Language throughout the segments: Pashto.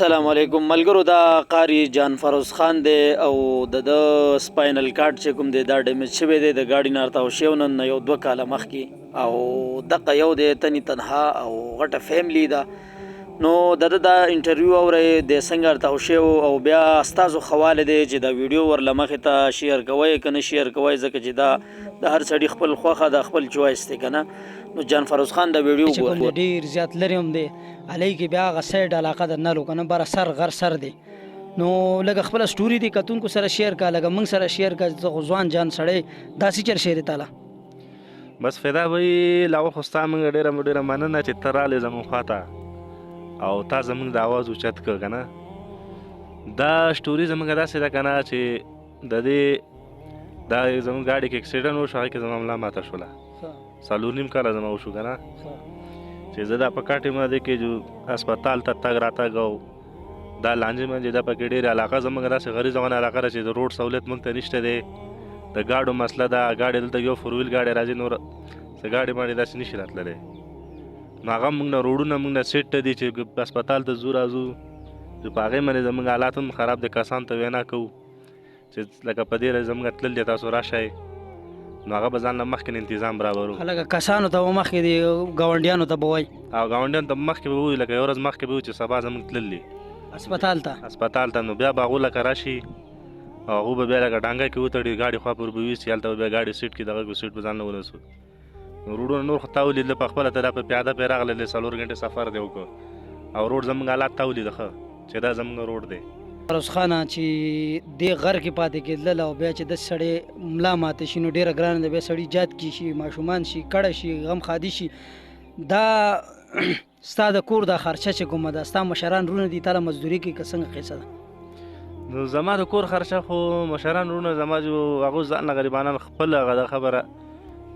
السلام علیکم ملګرو. دا قاری جان فروز خان دی او د سپاینل کارت چې کوم دی دا ډیمیج شوی دی د گاډي نه ارتاو شوی نن یو 2 کاله مخکې او دغه یو دی تنی تنها او غټه فیملی ده. نو دا انټرویو اورئ د څنګه ارتاو شوی او بیا ستاسو خواله دی چې دا ویډیو ورله مخې ته شیر کوئ که نه شیر کوئ ځکه چې دا د هر سړي خپل خوښه د خپل چوایس دی که نه. نو جان فروز خان دا ویډیو ګورئ ډیر زیات لري هم دی علی کې بیا هغه سایډ علاقه د نلو کنه بر سر غر سر دی نو لکه خپل سټوري دی کتونکو سره شیر کا لکه موږ سره شیر کا ځوان جان سړی داسې چر شیر تعالی بس فدا وی لاو خوستا موږ ډیره مننه چې تراله زمون خواته او تا زمونږ د आवाज اوچت ک کنه دا سټوري زمونږ داسې ده کنه چې د دې دا زمونږ ګاډي کې اکسیډنټ وشو هغه کې زمونږ ملا ماته شوله څلور نیم کاله زما وشو کنه چې زه دا په کاټې باندې کې جو هسپتال ته تګ راتګ او دا لانجې باندې دا پکې ډېرې علاقه زمونږ داسې غریزه غونه علاقه ده چې د روډ سهولت موږ ته نشته دی د ګاډو مسله ده ګاډي دلته یو فور ویل ګاډي راځي نور څه ګاډي باندې داسې نشي راتللی نو هغه موږ نه روډونه موږ نه سیټ دي چې هسپتال ته ځو راځو چې په هغې باندې زموږ حالات هم خراب دي کسانو ته وینا کوو چې لکه په دې زموږ تلل دي تاسو راشئ نو هغه به ځان له مخکې تنظام برابرو لکه کسانو ته به مخکې دي ګاونډیانو ته به وایي او ګاونډیانو ته مخکې به ووایي لکه یو ورځ مخکې به وایي چې سبا زموږ تلل دي هسپتال ته نو بیا به هغو لکه راشي او هغو به بیا لکه ډانګه کې وتړي ګاډي خوا پر به ویسي هلته به بیا ګاډي سیټ کې دغه سیټ به ځان له ورسو نو روډونه نور خو تا ولیدله په خپله ته دا په پیاده پرې راغلی 4 غنټې سفر دی وکړو او روډ زموږ حالات تا ولیده ښه چې دا زموږ روډ دی فروز خانه چې دې غر کې پاتې کېدل او بیا چې د سړی ملا ماته شي نو ډېره ګرانه ده بیا سړي جات کې شي ماشومان شي کډه شي غم خادي شي دا ستا د کور دا خرچه چې کومه ده ستا مشران رونه دي تاله مزدوري کوي که څنګه قیصه ده نو زما د کور خرچه خو مشران رونه زما جو هغو ځان له غریبانان خپل هغه د خبره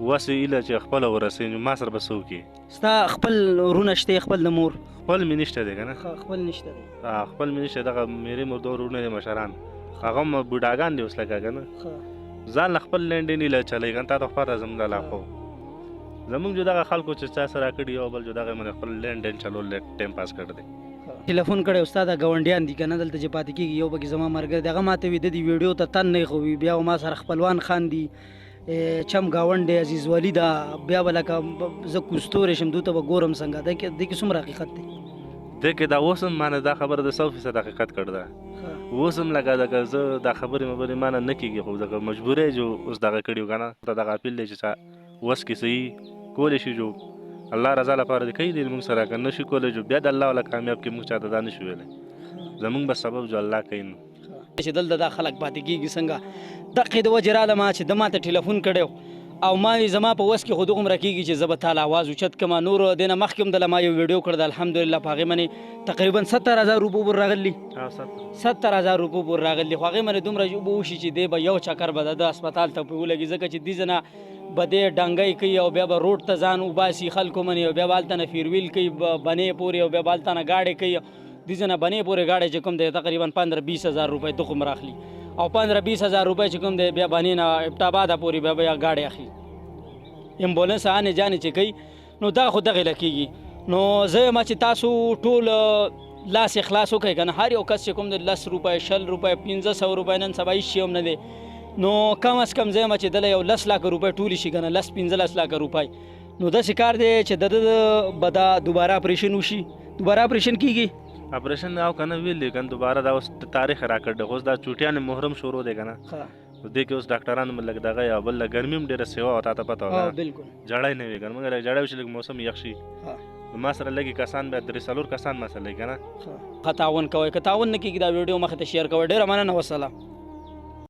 وسې ایله چې خپله ورسوي نو ما سره به څه وکړي ستا خپل رونه شته خپل د مور خپل مې نشته دی که نه خپل نشته دی خپل مې نشته دغه میرې مور دوه ورونه دي مشران هغه هم بوډاګان دي اوس لکه که نه ځان له خپل لینډین ایله چلی که نه تا ته خو پته زموږ د علاقو زموږ جو دغه خلکو چې چا سره کړي یو بل جو دغه باندې خپل لینډین چلول ټایم پاس کړی دی ټلیفون کړی استاد ګاونډیان دي که نه دلته چې پاتې کېږي یو پکې زما ملګری دی هغه ماته وي د دې ویډیو ته تن نه ایښوي بیا ما سره خپلوان خان دي چم گاونډ دی عزیز ولی دا بیا به لکه زه کوستوری شم دوی ته به ګورم څنګه دې کې څومره حقیقت دی دې کې دا اوس هم مانه دا خبره د 100% حقیقت کړ ده اوس هم لکه دغه زه دا خبرې مانه نه کېږي خو دغه مجبورۍ جو اوس دغه کړي که نه ته دغه اپیل دی چې اوس کې صحیح کولی شي جو الله رضا لپاره دې کوي دې موږ سره که نه شي کولی جو بیا د الله والا کامیاب کې موږ چاته دا نه شو ویلی زموږ به سبب جو الله کوي نو چې دلته دا خلک پاتې کېږي څنګه دقې د وجې راله ما چې د ما ته ټلیفون کړی او ما وی زما په وس کې خو دومره کېږي چې زه به تاله آواز اوچت کړم نور دې نه مخکې هم دله ما یو ویډیو کړ د الحمدلله په هغې باندې تقریبا 70,000 روپو پورې راغلي 70,000 روپو پورې راغلي خو هغې باندې دومره اوبه وشي چې دی به یو چکر به د هسپتال ته پرې ولګي ځکه چې دې نه به دې ډنګی کوي او بیا به روډ ته ځان وباسي خلکو منې او بیا به هلته نه فیرویل کوي بنې پورې او بیا به هلته نه گاډې کوي دې نه بنې پورې گاډی چې کوم دی تقریبا 15-20 روپۍ تخم راخلي او 15-20 روپۍ چې کوم دی بیا بنې نه ابټاباده پورې بیا گاډی اخلي امبولنس آنې جانې چې کوي نو دا خو دغې لکېږي نو زه یم چې تاسو ټول لاس اخلاص وکړئ که نه هر یو کس چې کوم دی 10 روپۍ 20 روپۍ 1500 روپۍ نن سبا هېڅ شی هم نه دی نو کم از کم زه یم چې دله یو 10 لکه روپۍ ټولې شي که نه 10-15 لکه روپۍ نو داسې کار دی چې د به دا دوباره اپریشن وشي دوباره اپریشن کېږي اپریشن او کنه ویل دی کنه دوباره دا اوس تاریخ راکړ د اوس دا چوټیان محرم شروع دی کنه دې کې اوس ډاکټرانو ملګ دغه یا بل ګرمي هم ډیره سیوا او تا ته پته وه بالکل جړی نه وي کنه مګر جړی وشي لږ موسم یخ شي ما سره لګي کسان بیا 3-4 کسان ما سره لګي کنه تعاون کوئ که تعاون نه کېږي دا ویډیو مخې ته شیر کوئ ډېره مننه وسلام